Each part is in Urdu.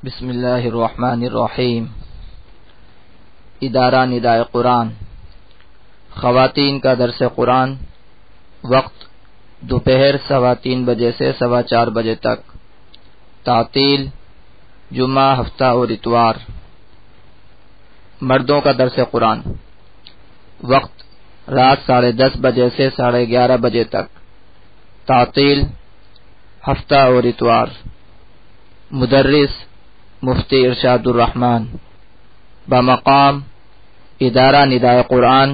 بسم اللہ الرحمن الرحیم۔ ادارہ ندائے قرآن، خواتین کا درس قرآن، وقت دوپہر 3:15 بجے سے 4:15 بجے تک، تعطیل جمعہ، ہفتہ اور اتوار۔ مردوں کا درس قرآن، وقت رات 10:30 بجے سے 11:30 بجے تک، تعطیل ہفتہ اور اتوار۔ مدرس مفتی ارشاد الرحمن، بمقام ادارہ ندائے قرآن،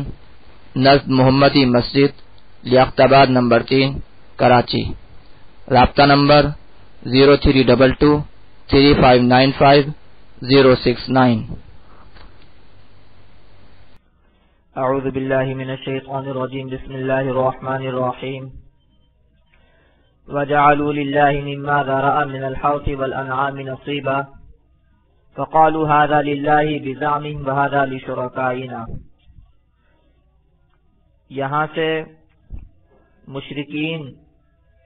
نزد محمدی مسجد، لیاقت آباد نمبر 3، کراچی۔ رابطہ نمبر 03223595-069۔ اعوذ باللہ من الشیطان الرجیم، بسم اللہ الرحمن الرحیم۔ وَجَعَلُوا لِلَّهِ مِمَّا ذَرَأَ مِنَ الْحَرْثِ وَالْأَنْعَامِ نَصِيبًا فَقَالُوا هَذَا لِلَّهِ بِزَعْمِهِمْ وَهَذَا لِشُرَكَائِنَا۔ یہاں سے مشرکین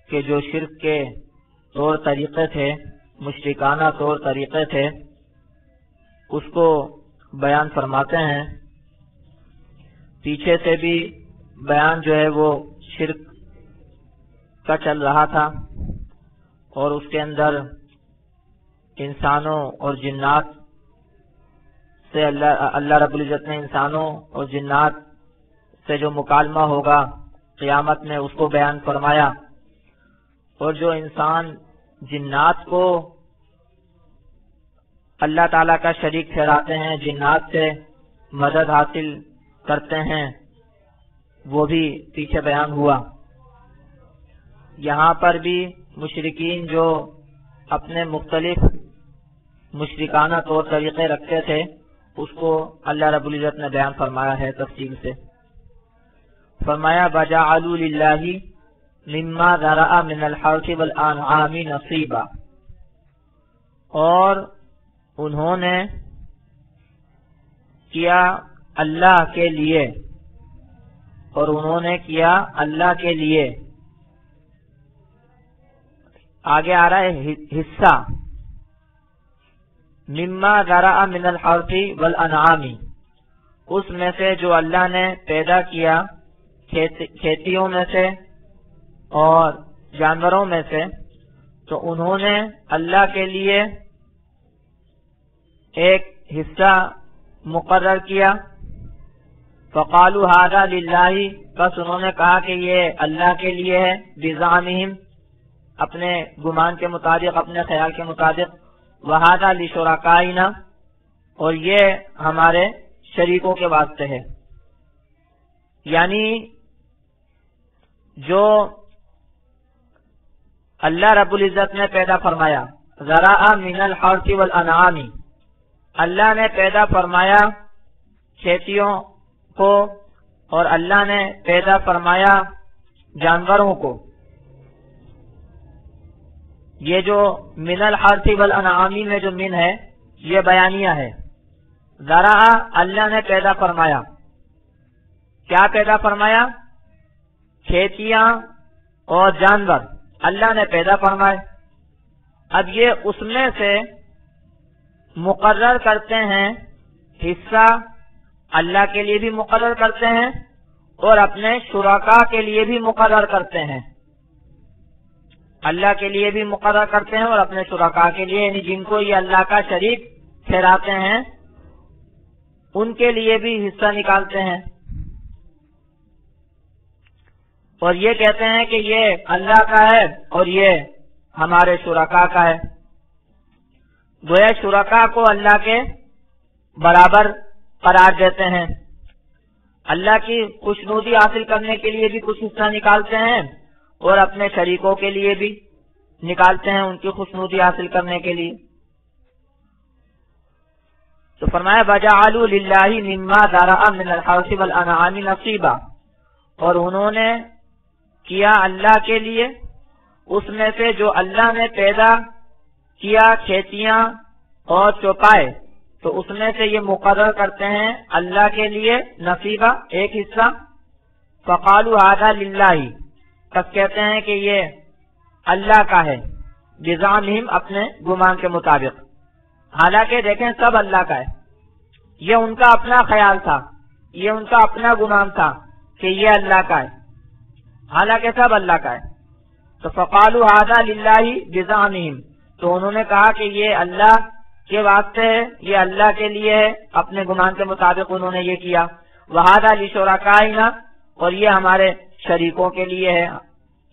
کے جو شرک کے طور طریقے تھے، مشرکانہ طور طریقے تھے، اس کو بیان فرماتے ہیں۔ پیچھے سے بھی بیان جو ہے وہ شرک کا چل رہا تھا، اور اس کے اندر انسانوں اور جنات سے اللہ رب العزت نے انسانوں اور جنات سے جو مکالمہ ہوگا قیامت میں اس کو بیان فرمایا، اور جو انسان جنات کو اللہ تعالیٰ کا شریک ٹھہراتے ہیں، جنات سے مدد حاصل کرتے ہیں، وہ بھی پیچھے بیان ہوا۔ یہاں پر بھی مشرکین جو اپنے مختلف مشرکانہ طور طریقے رکھتے تھے، اس کو اللہ رب العزت نے بیان فرمایا ہے تفصیل سے۔ فرمایا وَجَعَلُوا لِلَّهِ مِمَّا ذَرَأَ مِنَ الْحَرْثِ وَالْأَنْعَامِ نَصِيبًا، اور انہوں نے کیا اللہ کے لیے، اور انہوں نے کیا اللہ کے لیے، آگے آ رہا ہے حصہ، مما ذرأ من الحرث والانعام، اس میں سے جو اللہ نے پیدا کیا کھیتیوں میں سے اور جانوروں میں سے، تو انہوں نے اللہ کے لیے ایک حصہ مقرر کیا۔ فقالوا هذا للہ، بس انہوں نے کہا کہ یہ اللہ کے لیے ہے، بزعمہم، اپنے گمان کے مطابق، اپنے خیال کے مطابق، وَهَذَا لِشُرَكَائِنَا، اور یہ ہمارے شریکوں کے واسطے ہے۔ یعنی جو اللہ رب العزت نے پیدا فرمایا، ذَرَأَ مِنَ الْحَرْثِ وَالْأَنْعَامِ، اللہ نے پیدا فرمایا کھیتیوں کو، اور اللہ نے پیدا فرمایا جانوروں کو۔ یہ جو من الحرث والانعام میں جو من ہے، یہ بیانیہ ہے۔ ذرا اللہ نے پیدا فرمایا، کیا پیدا فرمایا؟ کھیتیاں اور جانور اللہ نے پیدا فرمائے۔ اب یہ اس میں سے مقرر کرتے ہیں حصہ، اللہ کے لیے بھی مقرر کرتے ہیں اور اپنے شرکاء کے لیے بھی مقرر کرتے ہیں۔ اللہ کے لیے بھی مقرر کرتے ہیں اور اپنے شرکاء کے لیے، یعنی جن کو یہ اللہ کا شریک ٹھہراتے ہیں ان کے لیے بھی حصہ نکالتے ہیں، اور یہ کہتے ہیں کہ یہ اللہ کا ہے اور یہ ہمارے شرکاء کا ہے۔ گویا شرکاء کو اللہ کے برابر قرار دیتے ہیں، اللہ کی خوشنودی حاصل کرنے کے لیے بھی کچھ حصہ نکالتے ہیں اور اپنے شریکوں کے لیے بھی نکالتے ہیں، ان کی خوشنودی حاصل کرنے کے لیے۔ تو فرمایا وَجَعَلُوا لِلَّهِ مِمَّا ذَرَأَ مِنَ الْحَرْثِ وَالْأَنْعَامِ نَصِيبًا، اور انہوں نے کیا اللہ کے لیے اس میں سے جو اللہ نے پیدا کیا کھیتیاں اور چوپائے، تو اس میں سے یہ مقرر کرتے ہیں اللہ کے لیے نصیبہ، ایک حصہ۔ فقالوا هذا للہ، تب کہتے ہیں کہ یہ اللہ کا ہے، بزعمہم، اپنے گمان کے مطابق۔ حالانکہ دیکھیں سب اللہ کا ہے. یہ ان کا اپنا خیال تھا, یہ ان کا اپنا گمان تھا کہ یہ اللہ کا ہے, حالانکہ سب اللہ کا ہے. تو فقالوا ھذا للہ بزعمہم, تو انہوں نے کہا کہ یہ اللہ کے واسطے ہے, یہ اللہ کے لیے ہے, اپنے گمان کے مطابق انہوں نے یہ کیا. وھذا لشرکائنا, اور یہ ہمارے شریکوں کے لیے ہے,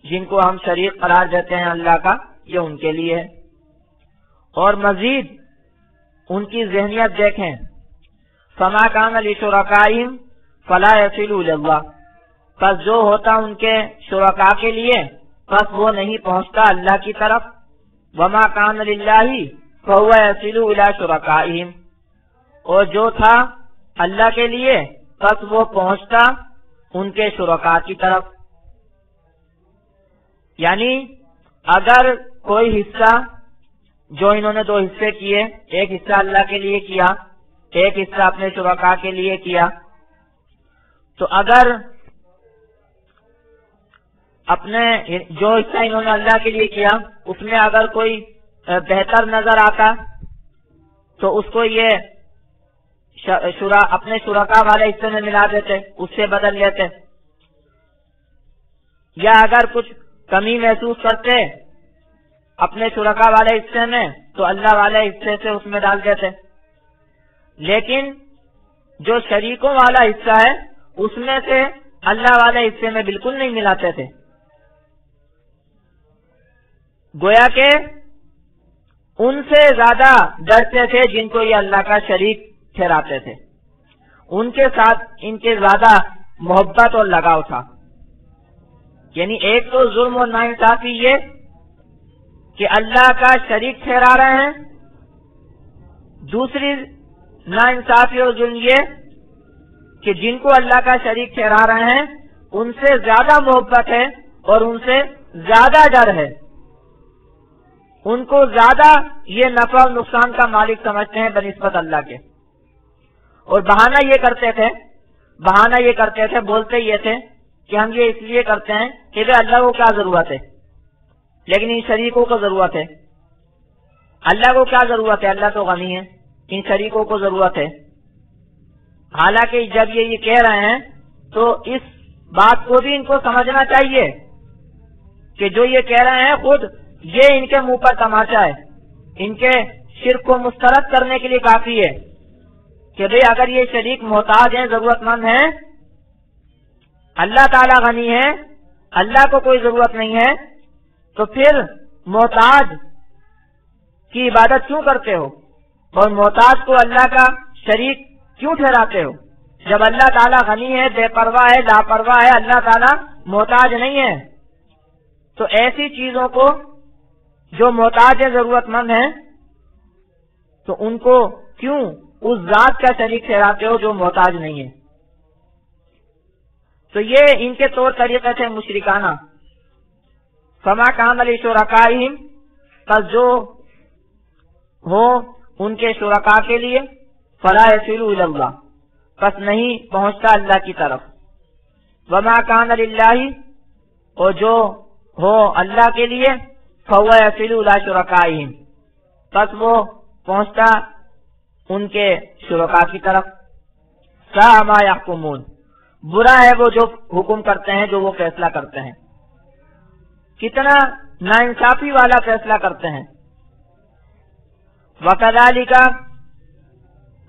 جن کو ہم شریک قرار دیتے ہیں اللہ کا, یہ ان کے لیے ہے. اور مزید ان کی ذہنیت دیکھیں, فما کان لشرکائہم فلا یصل الی اللہ, پس جو ہوتا ان کے شرکاء کے لیے پس وہ نہیں پہنچتا اللہ کی طرف. وما کان للہ فہو یصل الی شرکائہم, اور جو تھا اللہ کے لیے پس وہ پہنچتا ان کے شرکاء کی طرف. یعنی اگر کوئی حصہ, جو انہوں نے 2 حصے کیے, ایک حصہ اللہ کے لیے کیا, ایک حصہ اپنے شرکاء کے لیے کیا, تو اگر اپنے جو حصہ انہوں نے اللہ کے لیے کیا اس میں اگر کوئی بہتر نظر آتا تو اس کو یہ اپنے شرکاء والے حصے میں ملا دیتے, اس سے بدل لیتے. یا اگر کچھ کمی محسوس کرتے اپنے شرکاء والے حصے میں تو اللہ والے حصے سے اس میں ڈال دیتے. لیکن جو شریکوں والا حصہ ہے اس میں سے اللہ والے حصے میں بالکل نہیں ملاتے تھے. گویا کہ ان سے زیادہ ڈرتے تھے جن کو یہ اللہ کا شریک ٹھہراتے تھے, ان کے ساتھ ان کے زیادہ محبت اور لگاؤ تھا. یعنی ایک تو ظلم اور ناانصافی یہ کہ اللہ کا شریک ٹھہرا رہے ہیں, دوسری ناانصافی اور ظلم یہ کہ جن کو اللہ کا شریک ٹھہرا رہے ہیں ان سے زیادہ محبت ہے اور ان سے زیادہ ڈر ہے, ان کو زیادہ یہ نفع اور نقصان کا مالک سمجھتے ہیں بنسبت اللہ کے. اور بہانہ یہ کرتے تھے, بولتے یہ تھے کہ ہم یہ اس لیے کرتے ہیں کہ اللہ کو کیا ضرورت ہے, لیکن ان شریکوں کو ضرورت ہے. اللہ کو کیا ضرورت ہے, اللہ تو غنی ہے, ان شریکوں کو ضرورت ہے. حالانکہ جب یہ کہہ رہے ہیں تو اس بات کو بھی ان کو سمجھنا چاہیے کہ جو یہ کہہ رہے ہیں خود یہ ان کے منہ پر تماچا ہے, ان کے شرک کو مسترد کرنے کے لیے کافی ہے کہ بھئی اگر یہ شریک محتاج ہیں, ضرورت مند ہیں, اللہ تعالیٰ غنی ہے, اللہ کو کوئی ضرورت نہیں ہے, تو پھر محتاج کی عبادت کیوں کرتے ہو اور محتاج کو اللہ کا شریک کیوں ٹھہراتے ہو؟ جب اللہ تعالیٰ غنی ہے, بے پرواہ ہے, لاپرواہ ہے, اللہ تعالیٰ محتاج نہیں ہے, تو ایسی چیزوں کو جو محتاج ہے, ضرورت مند ہیں, تو ان کو کیوں اس ذات کا شریک ٹھہراتے ہو جو محتاج نہیں ہے؟ تو یہ ان کے طور طریقے تھے مشرکانہ. فما کان لشرکائہم, پس جو ہو ان کے شرکاء کے لیے, فلا یصل الی اللہ, پس نہیں پہنچتا اللہ کی طرف. وما کان للہ, اور جو ہو اللہ کے لیے, فہو یصل الی شرکائہم, پس وہ پہنچتا ان کے شرکاء کی طرف. ساء ما یحکمون, برا ہے وہ جو حکم کرتے ہیں, جو وہ فیصلہ کرتے ہیں, کتنا ناانصافی والا فیصلہ کرتے ہیں. وَكَذَلِكَ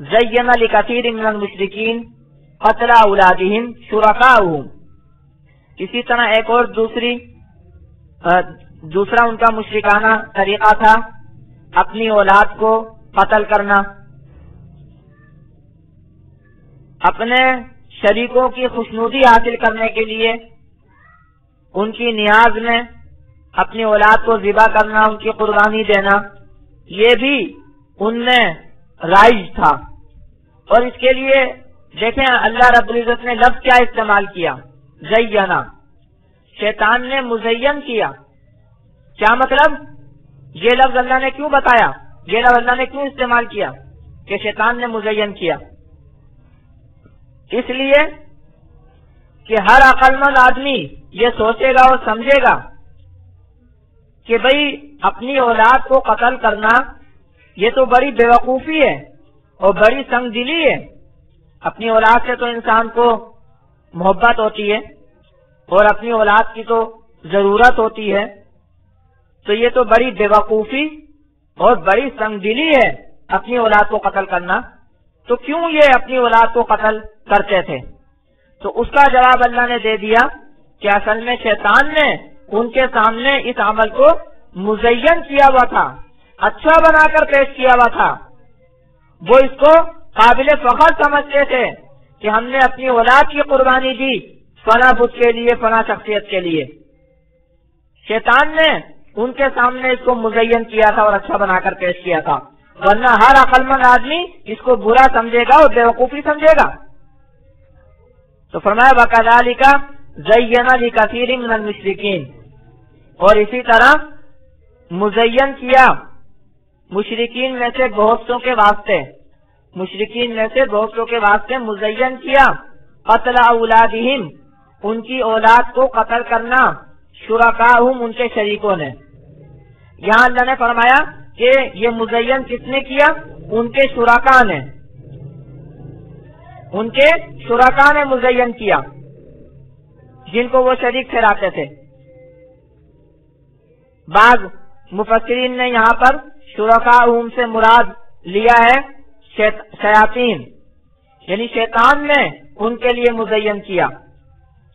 زَيَّنَ لِكَثِيرٍ مِّنَ الْمُشْرِكِينَ قَتْلَ أَوْلَادِهِمْ شُرَكَاؤُهُمْ, اسی طرح ایک اور دوسرا ان کا مشرکانہ طریقہ تھا اپنی اولاد کو قتل کرنا. اپنے شریکوں کی خوشنودی حاصل کرنے کے لیے ان کی نیاز میں اپنی اولاد کو ذبح کرنا, ان کی قربانی دینا, یہ بھی ان میں رائج تھا. اور اس کے لیے دیکھیں اللہ رب العزت نے لفظ کیا استعمال کیا, زینا, شیطان نے مزین کیا. کیا مطلب؟ یہ لفظ اللہ نے کیوں بتایا, یہ لفظ اللہ نے کیوں استعمال کیا کہ شیطان نے مزین کیا؟ اس لیے کہ ہر عقل مند آدمی یہ سوچے گا اور سمجھے گا کہ بھئی اپنی اولاد کو قتل کرنا یہ تو بڑی بیوقوفی ہے اور بڑی سنگ دلی ہے. اپنی اولاد سے تو انسان کو محبت ہوتی ہے اور اپنی اولاد کی تو ضرورت ہوتی ہے، تو یہ تو بڑی بیوقوفی اور بڑی سنگ دلی ہے اپنی اولاد کو قتل کرنا. تو کیوں یہ اپنی اولاد کو قتل کرتے تھے؟ تو اس کا جواب اللہ نے دے دیا کہ اصل میں شیطان نے ان کے سامنے اس عمل کو مزین کیا ہوا تھا، اچھا بنا کر پیش کیا ہوا تھا. وہ اس کو قابل فخر سمجھتے تھے کہ ہم نے اپنی اولاد کی قربانی دی فلاں بت کے لیے، فلاں شخصیت کے لیے. شیطان نے ان کے سامنے اس کو مزین کیا تھا اور اچھا بنا کر پیش کیا تھا، ورنہ ہر عقل مند آدمی اس کو برا سمجھے گا اور بیوقوفی سمجھے گا. تو فرمایا وَكَذَلِكَ زَيَّنَ لِكَثِيرٍ مِنَ الْمُشْرِكِينَ، اور اسی طرح مزین کیا مشرکین میں سے بہت سو کے واسطے، مشرکین میں سے بہت سو کے واسطے مزین کیا قتل اولادہم، ان کی اولاد کو قتل کرنا، شرکاہم، ان کے شریکوں نے. یہاں اللہ نے فرمایا کہ یہ مزین کس نے کیا؟ ان کے شرکا نے، ان کے شرکا نے مزین کیا جن کو وہ شریک ٹھہراتے تھے. بعض مفسرین نے یہاں پر شرکاہم سے مراد لیا ہے شیاطین، یعنی شیطان نے ان کے لیے مزین کیا،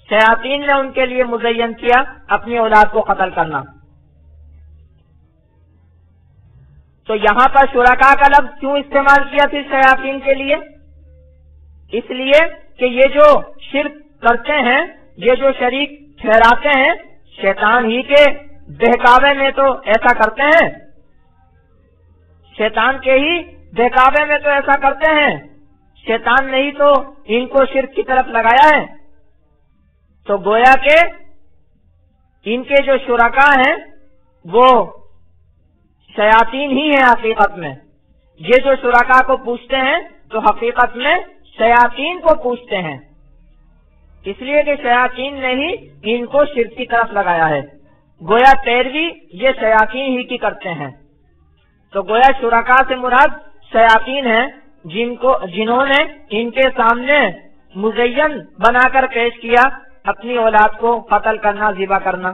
شیاطین نے ان کے لیے مزین کیا اپنی اولاد کو قتل کرنا. تو یہاں پر شرکا کا لفظ کیوں استعمال کیا پھر شیاطین کے لیے؟ اس لیے کہ یہ جو شرک کرتے ہیں، یہ جو شریک ٹھہراتے ہیں، شیطان ہی کے بہکاوے میں تو ایسا کرتے ہیں، شیطان کے ہی بہکاوے میں تو ایسا کرتے ہیں، شیطان نے ہی تو ان کو شرک کی طرف لگایا ہے. تو گویا کہ ان کے جو شرکا ہیں وہ شیاطین ہی ہیں حقیقت میں. یہ جو شرکا کو پوچھتے ہیں تو حقیقت میں شیاطین کو پوچھتے ہیں، اس لیے کہ شیاطین نے ہی ان کو شرک کی طرف لگایا ہے. گویا پیروی یہ شیاطین ہی کی کرتے ہیں. تو گویا شرکا سے مراد شیاطین ہیں جنہوں نے ان کے سامنے مزین بنا کر پیش کیا اپنی اولاد کو قتل کرنا، ذبح کرنا.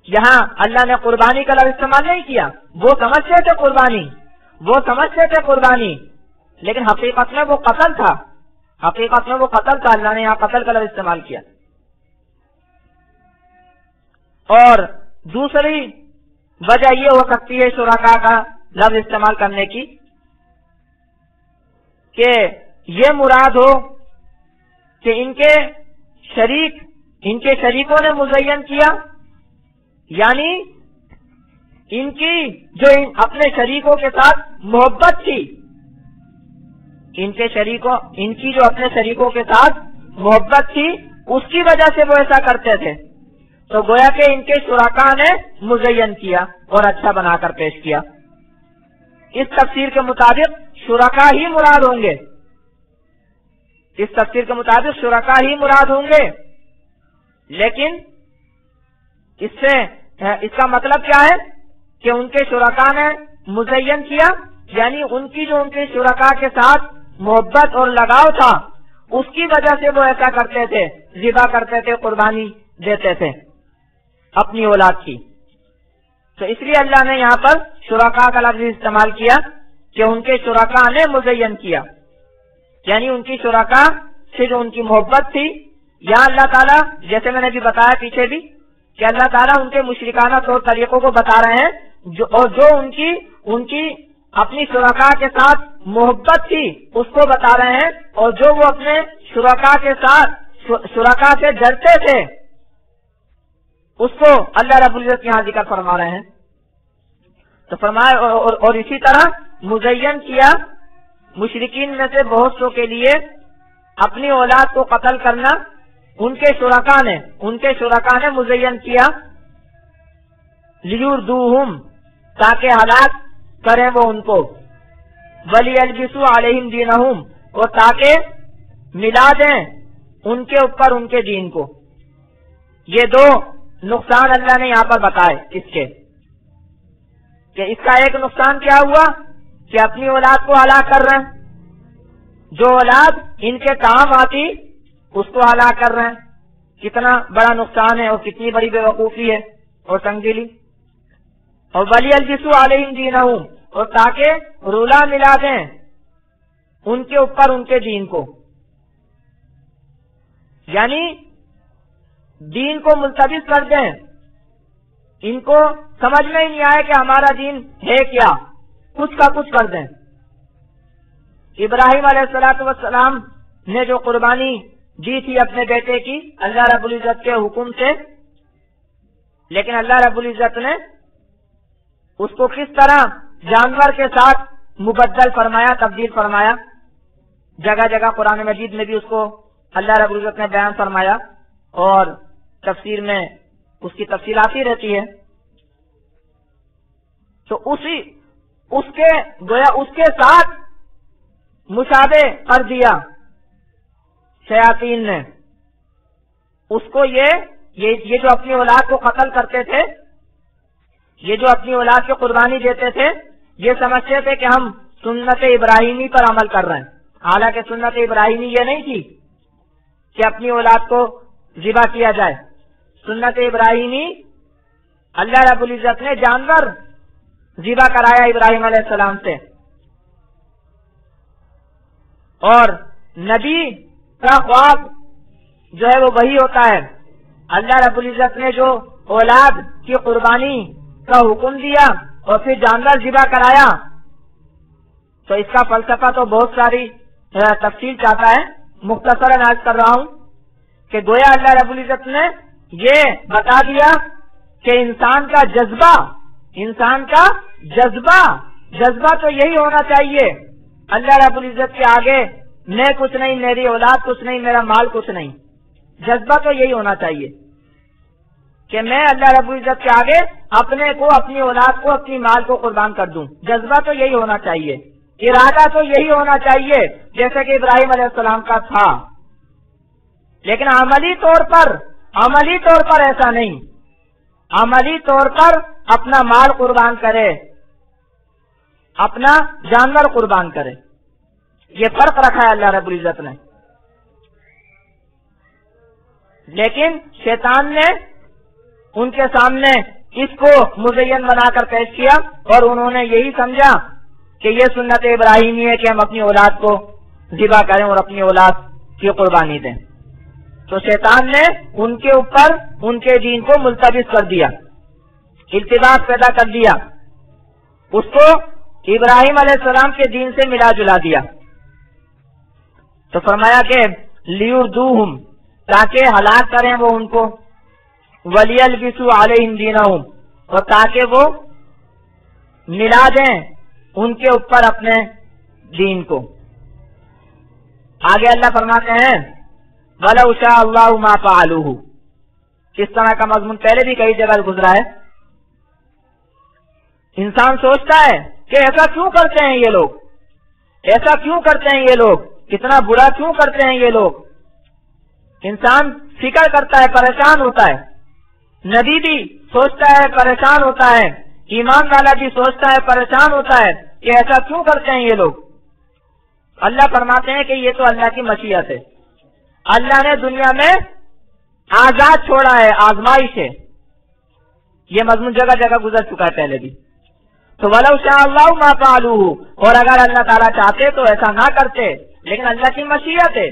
یہاں اللہ نے قربانی کا لفظ استعمال نہیں کیا. وہ سمجھتے تھے قربانی، وہ سمجھتے تھے قربانی، لیکن حقیقت میں وہ قتل تھا، حقیقت میں وہ قتل تھا. اللہ نے یہاں قتل کا لفظ استعمال کیا. اور دوسری وجہ یہ ہو سکتی ہے شرکا کا لفظ استعمال کرنے کی کہ یہ مراد ہو کہ ان کے شریکوں نے مزین کیا، یعنی ان کی جو اپنے شریکوں کے ساتھ محبت تھی، ان کی جو اپنے شریکوں کے ساتھ محبت تھی اس کی وجہ سے وہ ایسا کرتے تھے. تو گویا کہ ان کے شرکا نے مزین کیا اور اچھا بنا کر پیش کیا. اس تفسیر کے مطابق شرکا ہی مراد ہوں گے، اس تفسیر کے مطابق شرکا ہی مراد ہوں گے. لیکن اس کا مطلب کیا ہے کہ ان کے شرکا نے مزین کیا، یعنی ان کی جو ان کے شرکا کے ساتھ محبت اور لگاؤ تھا اس کی وجہ سے وہ ایسا کرتے تھے، ذبح کرتے تھے، قربانی دیتے تھے اپنی اولاد کی. تو اس لیے اللہ نے یہاں پر شرکا کا لفظ استعمال کیا کہ ان کے شرکا نے مزین کیا، یعنی ان کی شرکا سے جو ان کی محبت تھی. یہاں اللہ تعالیٰ جیسے میں نے بھی بتایا پیچھے بھی کہ اللہ تعالیٰ ان کے مشرکانہ طور طریقوں کو بتا رہے ہیں اور جو ان کی اپنی شرکا کے ساتھ محبت تھی اس کو بتا رہے ہیں، اور جو وہ اپنے شرکا سے ڈرتے تھے اس کو اللہ رب العزت یہاں ذکر فرما رہے ہیں. تو فرمایا اور اسی طرح مزین کیا مشرکین میں سے بہت سو کے لیے اپنی اولاد کو قتل کرنا، ان کے شرکا نے مزین کیا لیردوہم، تاکہ ہلاک کریں وہ ان کو، ولیلبسوا علیہم دینہم، اور تاکہ ملا دیں ان کے اوپر ان کے دین کو. یہ دو نقصان اللہ نے یہاں پر بتائے اس کے کہ اس کا ایک نقصان کیا ہوا کہ اپنی اولاد کو ہلاک کر رہے ہیں، جو اولاد ان کے کام آتی اس کو ہلاک کر رہے ہیں. کتنا بڑا نقصان ہے اور کتنی بڑی بے وقوفی ہے اور تنگدلی. اور وَلِيَلْبِسُوا عَلَيْهِمْ دِينَهُمْ، اور تاکہ رولا ملا دیں ان کے اوپر ان کے دین کو، یعنی دین کو ملتبس کر دیں. ان کو سمجھ میں ہی نہیں آئے کہ ہمارا دین ہے کیا، کچھ کا کچھ کر دیں. ابراہیم علیہ السلام نے جو قربانی دی تھی اپنے بیٹے کی اللہ رب العزت کے حکم سے، لیکن اللہ رب العزت نے اس کو کس طرح جانور کے ساتھ مبدل فرمایا، تبدیل فرمایا. جگہ جگہ قرآن مجید میں بھی اس کو اللہ رب العزت نے بیان فرمایا اور تفسیر میں اس کی تفصیل آتی رہتی ہے. تو اس کے ساتھ مشابہ کر دیا شیاطین نے اس کو. یہ جو اپنی اولاد کو قتل کرتے تھے، یہ جو اپنی اولاد کو قربانی دیتے تھے، یہ سمجھتے تھے کہ ہم سنت ابراہیمی پر عمل کر رہے ہیں. حالانکہ سنت ابراہیمی یہ نہیں تھی کہ اپنی اولاد کو ذبح کیا جائے. سنت ابراہیمی اللہ رب العزت نے جانور ذبح کرایا ابراہیم علیہ السلام سے. اور نبی کا خواب جو ہے وہ وہی ہوتا ہے. اللہ رب العزت نے جو اولاد کی قربانی کا حکم دیا اور پھر جانور ذبح کرایا، تو اس کا فلسفہ تو بہت ساری تفصیل چاہتا ہے. مختصراً عرض کر رہا ہوں کہ گویا اللہ رب العزت نے یہ بتا دیا کہ انسان کا جذبہ تو یہی ہونا چاہیے. اللہ رب العزت کے آگے میں کچھ نہیں، میری اولاد کچھ نہیں، میرا مال کچھ نہیں. جذبہ تو یہی ہونا چاہیے کہ میں اللہ رب العزت کے آگے اپنے کو، اپنی اولاد کو، اپنی مال کو قربان کر دوں. جذبہ تو یہی ہونا چاہیے، ارادہ تو یہی ہونا چاہیے جیسے کہ ابراہیم علیہ السلام کا تھا. لیکن عملی طور پر ایسا نہیں. عملی طور پر اپنا مال قربان کرے، اپنا جانور قربان کرے. یہ فرق رکھا ہے اللہ رب العزت نے. لیکن شیطان نے ان کے سامنے اس کو مزین بنا کر پیش کیا اور انہوں نے یہی سمجھا کہ یہ سنت ابراہیمی ہے کہ ہم اپنی اولاد کو ذبح کریں اور اپنی اولاد کی قربانی دیں. تو شیطان نے ان کے اوپر ان کے دین کو ملتبس کر دیا، التباس پیدا کر دیا، اس کو ابراہیم علیہ السلام کے دین سے ملا جلا دیا. تو فرمایا کہ لیردوہم، تاکہ ہلاک کریں وہ ان کو، ولیلبسوا علیہم دینہم، اور تاکہ وہ ملا دیں ان کے اوپر اپنے دین کو. آگے اللہ فرماتے ہیں وَلَوْ شَاءَ اللَّهُ مَا فَعَلُوهُ. کس طرح کا مضمون پہلے بھی کئی جگہ گزرا ہے. انسان سوچتا ہے کہ ایسا کیوں کرتے ہیں یہ لوگ، ایسا کیوں کرتے ہیں یہ لوگ، کتنا برا کیوں کرتے ہیں یہ لوگ. انسان فکر کرتا ہے، پریشان ہوتا ہے. نبی بھی سوچتا ہے، پریشان ہوتا ہے. ایمان والا بھی سوچتا ہے، پریشان ہوتا ہے کہ ایسا کیوں کرتے ہیں یہ لوگ. اللہ فرماتے ہیں کہ یہ تو اللہ کی مشیت ہے. اللہ نے دنیا میں آزاد چھوڑا ہے، آزمائش ہے. یہ مضمون جگہ جگہ گزر چکا ہے پہلے بھی. تو وَلَوْ شَاءَ اللَّهُ مَا فَعَلُوهُ، اور اگر اللہ تعالیٰ چاہتے تو ایسا نہ کرتے، لیکن اللہ کی مشیت ہے.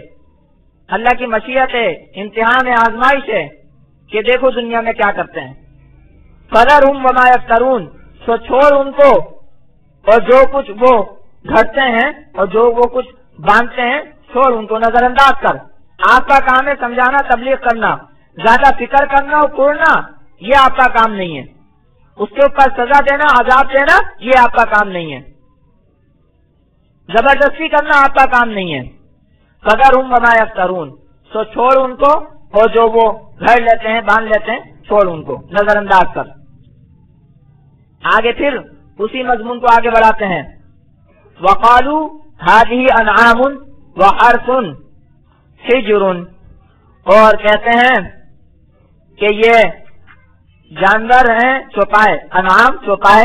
اللہ کی مشیت ہے، امتحان ہے، آزمائش ہے کہ دیکھو دنیا میں کیا کرتے ہیں. فَذَرْهُمْ وَمَا يَفْتَرُونَ، تو چھوڑ ان کو اور جو کچھ وہ گھڑتے ہیں اور جو وہ کچھ باندھتے ہیں، چھوڑ ان کو، نظر انداز کر. آپ کا کام ہے سمجھانا، تبلیغ کرنا. زیادہ فکر کرنا اور کوڑنا یہ آپ کا کام نہیں ہے. اس کے اوپر سزا دینا، عذاب دینا، یہ آپ کا کام نہیں ہے. زبردستی کرنا آپ کا کام نہیں ہے. فَذَرْهُمْ وَمَا يَفْتَرُونَ، سو چھوڑ ان کو اور جو وہ گھڑ لیتے ہیں، باندھ لیتے ہیں، چھوڑ ان کو، نظر انداز کر. آگے پھر اسی مضمون کو آگے بڑھاتے ہیں. وَقَالُوا هَٰذِهِ أَنْعَامٌ وَحَرْثٌ حِجْرٌ، اور کہتے ہیں کہ یہ جانور ہیں چوپائے، انعام چوپائے،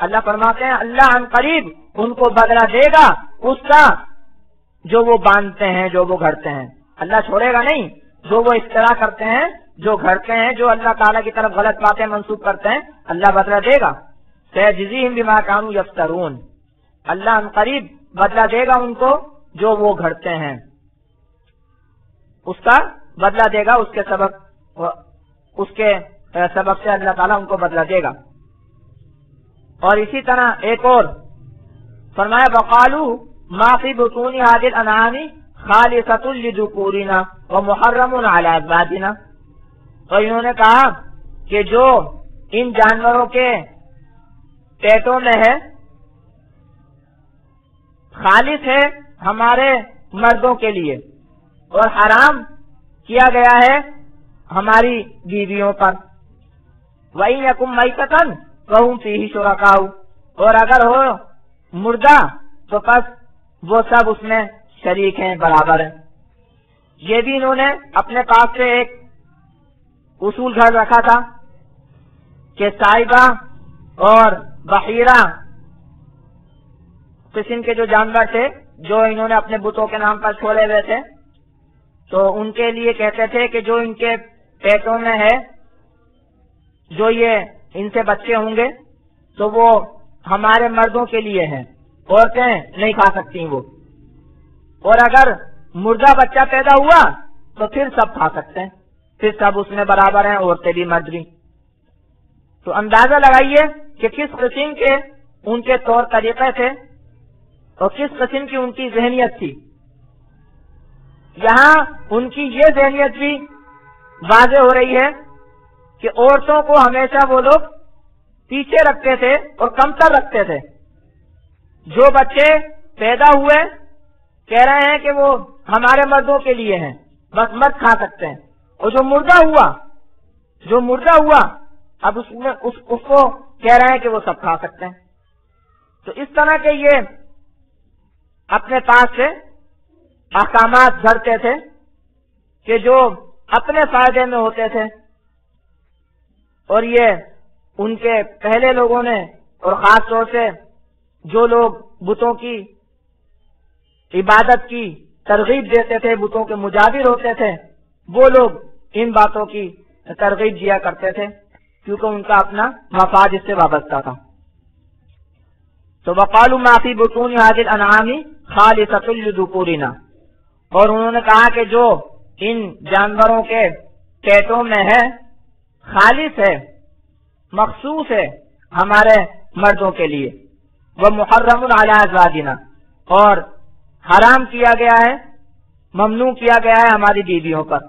اللہ فرماتے ہیں اللہ ان قریب ان کو بدلہ دے گا اس کا جو وہ باندھتے ہیں، جو وہ گھڑتے ہیں. اللہ چھوڑے گا نہیں. جو وہ افترا کرتے ہیں، جو گھڑتے ہیں، جو اللہ تعالیٰ کی طرف غلط باتیں منسوب کرتے ہیں، اللہ بدلہ دے گا. سیجزیہم بما کانوا یفترون، اللہ ان قریب بدلہ دے گا ان کو جو وہ گھڑتے ہیں، اس کا بدلہ دے گا. اس کے سبب سے اللہ تعالیٰ ان کو بدلہ دے گا. اور اسی طرح ایک اور فرمایا وقالوا ما فی بطون هذه الانعام خالصۃ لذکورنا ومحرم علی ازواجنا. تو انہوں نے کہا کہ جو ان جانوروں کے پیٹوں میں ہے خالص ہے ہمارے مردوں کے لیے اور حرام کیا گیا ہے ہماری بیویوں پر. وَإِن يَكُن مَيْتَةً فَهُمْ فِيهِ شُرَكَاءُ، اور اگر ہو مردہ تو پس وہ سب اس میں شریک ہیں، برابر ہیں. یہ بھی انہوں نے اپنے پاس سے ایک اصول گھڑ رکھا تھا کہ صائبہ اور بحیرہ قسم کے جو جانور تھے جو انہوں نے اپنے بتوں کے نام پر چھوڑے ہوئے تھے، تو ان کے لیے کہتے تھے کہ جو ان کے پیٹوں میں ہے، جو یہ ان سے بچے ہوں گے تو وہ ہمارے مردوں کے لیے ہیں، عورتیں نہیں کھا سکتی وہ. اور اگر مردہ بچہ پیدا ہوا تو پھر سب کھا سکتے ہیں، پھر سب اس میں برابر ہیں، عورتیں بھی مرد بھی. تو اندازہ لگائیے کہ کس قسم کے ان کے طور طریقے تھے اور کس قسم کی ان کی ذہنیت تھی. یہاں ان کی یہ ذہنیت بھی واضح ہو رہی ہے کہ عورتوں کو ہمیشہ وہ لوگ پیچھے رکھتے تھے اور کمتر رکھتے تھے. جو بچے پیدا ہوئے کہہ رہے ہیں کہ وہ ہمارے مردوں کے لیے ہیں، بس مرد کھا سکتے ہیں. اور جو مردہ ہوا اب اس کو کہہ رہے ہیں کہ وہ سب کھا سکتے ہیں. تو اس طرح کے یہ اپنے پاس سے احکامات گھڑتے تھے کہ جو اپنے فائدے میں ہوتے تھے. اور یہ ان کے پہلے لوگوں نے، اور خاص طور سے جو لوگ بتوں کی عبادت کی ترغیب دیتے تھے، بتوں کے مجابر ہوتے تھے، وہ لوگ ان باتوں کی ترغیب دیا کرتے تھے کیونکہ ان کا اپنا مفاد اس سے وابستہ تھا. تو وقالوا ما فی بطون هذه الانعام خالصۃ لذکورنا، اور انہوں نے کہا کہ جو ان جانوروں کے پیٹوں میں ہے خالص ہے، مخصوص ہے ہمارے مردوں کے لیے. وہ محرم علی ازواجنا، اور حرام کیا گیا ہے، ممنوع کیا گیا ہے ہماری بیویوں پر.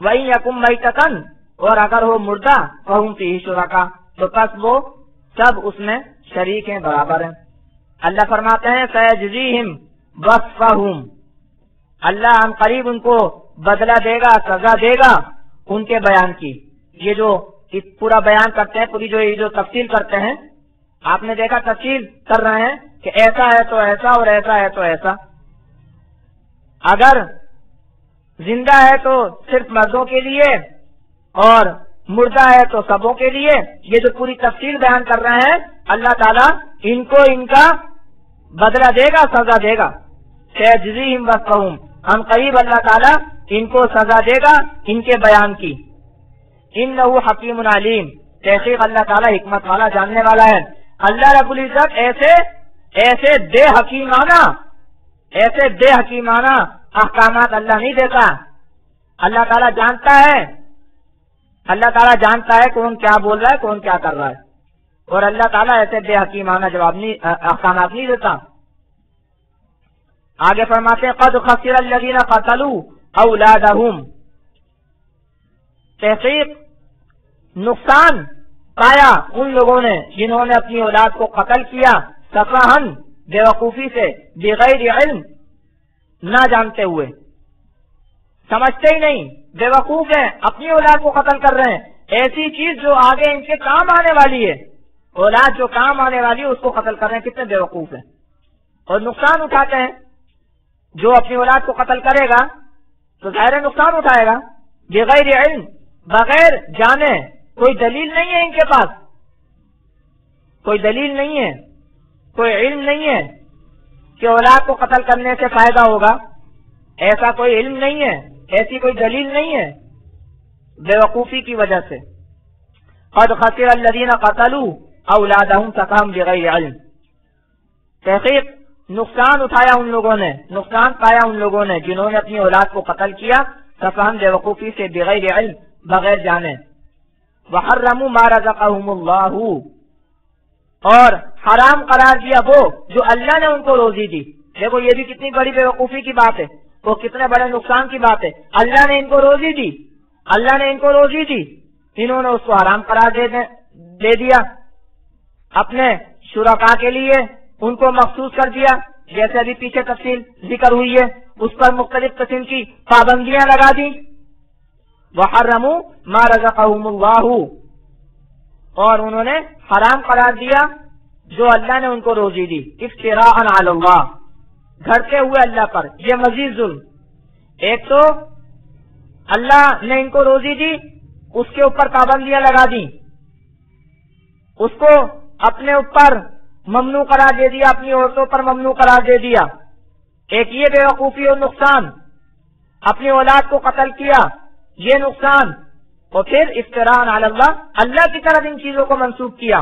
وَإِن يَكُن مَيْتَةً، اور اگر ہو مردہ فَهُمْ فِيهِ شُرَكَاءُ، تو پس وہ سب اس میں شریک ہیں، برابر ہیں. اللہ فرماتے ہیں سَيَجْزِيهِمْ وَصْفَهُمْ، اللہ ہم قریب ان کو بدلہ دے گا، سزا دے گا ان کے بیان کی. یہ جو پورا بیان کرتے ہیں، پوری جو تفصیل کرتے ہیں، آپ نے دیکھا تفصیل کر رہے ہیں کہ ایسا ہے تو ایسا اور ایسا ہے تو ایسا. اگر زندہ ہے تو صرف مردوں کے لیے اور مردہ ہے تو سبوں کے لیے. یہ جو پوری تفصیل بیان کر رہے ہیں، اللہ تعالیٰ ان کو ان کا بدلہ دے گا، سزا دے گا. سیجزیہم وصفہم، ہم قریب اللہ تعالیٰ ان کو سزا دے گا ان کے بیان کی. انہ حکیم علیم، تحقیق اللہ تعالیٰ حکمت والا، جاننے والا ہے. اللہ رب العزت ایسے بے حکیمانہ احکامات اللہ نہیں دیتا. اللہ تعالیٰ جانتا ہے کون کیا بول رہا ہے، کون کیا کر رہا ہے، اور اللہ تعالیٰ ایسے بے حکیمانہ احکامات نہیں دیتا. آگے فرماتے ہیں قد خسر الذین قتلوا اولادہم، تحقیق نقصان پایا ان لوگوں نے جنہوں نے اپنی اولاد کو قتل کیا، سفہن، بے وقوفی سے، بغیر علم، نہ جانتے ہوئے، سمجھتے ہی نہیں، بے وقوف ہیں، اپنی اولاد کو قتل کر رہے ہیں. ایسی چیز جو آگے ان کے کام آنے والی ہے، اولاد جو کام آنے والی ہے اس کو قتل کر رہے ہیں. کتنے بے وقوف ہیں اور نقصان اٹھاتے ہیں. جو اپنی اولاد کو قتل کرے گا تو ظاہر نقصان اٹھائے گا، بغیر علم، بغیر جانے، کوئی دلیل نہیں ہے ان کے پاس، کوئی دلیل نہیں ہے، کوئی علم نہیں ہے کہ اولاد کو قتل کرنے سے فائدہ ہوگا، ایسا کوئی علم نہیں ہے، ایسی کوئی دلیل نہیں ہے، بے وقوفی کی وجہ سے۔ قد خسر الذین قتلوا اولادہم سفہا بغیر علم، تحقیق نقصان اٹھایا ان لوگوں نے، نقصان پایا ان لوگوں نے جنہوں نے اپنی اولاد کو قتل کیا سفہا بے وقوفی سے، بغیر علم، بغیر جانے۔ وحرموا ما رزقہم اللہ، اور حرام قرار دیا وہ جو اللہ نے ان کو روزی دی۔ دیکھو یہ بھی کتنی بڑی بے وقوفی کی بات ہے، وہ کتنے بڑے نقصان کی بات ہے۔ اللہ نے ان کو روزی دی، اللہ نے ان کو روزی دی، انہوں نے اس کو حرام قرار دے دیا، اپنے شرکاء کے لیے ان کو مخصوص کر دیا، جیسے ابھی پیچھے تفصیل ذکر ہوئی ہے، اس پر مختلف قسم کی پابندیاں لگا دی۔ وحرموا ما رزقہم اللہ، اور انہوں نے حرام قرار دیا جو اللہ نے ان کو روزی دی، افتراء علی اللہ، گھڑتے ہوئے اللہ پر، یہ مزید ظلم۔ ایک تو اللہ نے ان کو روزی دی، اس کے اوپر پابندیاں لگا دی، اس کو اپنے اوپر ممنوع قرار دے دیا، اپنی عورتوں پر ممنوع قرار دے دیا۔ ایک یہ بے وقوفی اور نقصان، اپنی اولاد کو قتل کیا، یہ نقصان، اور پھر افتراء علی اللہ، اللہ کی طرف ان چیزوں کو منسوب کیا،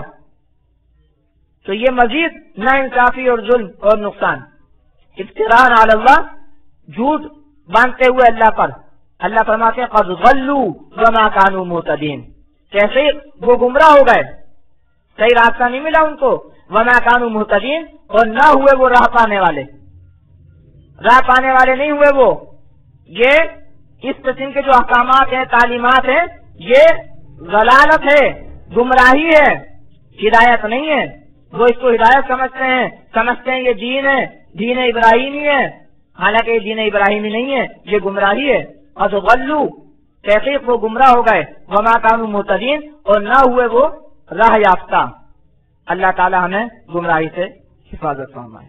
تو یہ مزید ناانصافی اور ظلم اور نقصان۔ افتراء علی اللہ، جھوٹ باندھتے ہوئے اللہ پر۔ اللہ فرماتے ہیں قد ضلوا وما كانوا مهتدين، کیسے وہ گمراہ ہو گئے، صحیح راستہ نہیں ملا ان کو، وما كانوا مهتدين، اور نہ ہوئے وہ راہ پانے والے، راہ پانے والے نہیں ہوئے وہ۔ یہ اس قسم کے جو احکامات ہیں، تعلیمات ہیں، یہ ضلالت ہے، گمراہی ہے، ہدایت نہیں ہے۔ وہ اس کو ہدایت سمجھتے ہیں یہ دین ہے، دین ابراہیمی ہے، حالانکہ یہ دین ابراہیمی نہیں ہے، یہ گمراہی ہے۔ قد ضلوا، تحقیق وہ گمراہ ہو گئے، وما كانوا مهتدين، اور نہ ہوئے وہ راہ یافتہ۔ اللہ تعالی ہمیں گمراہی سے حفاظت فرمائے۔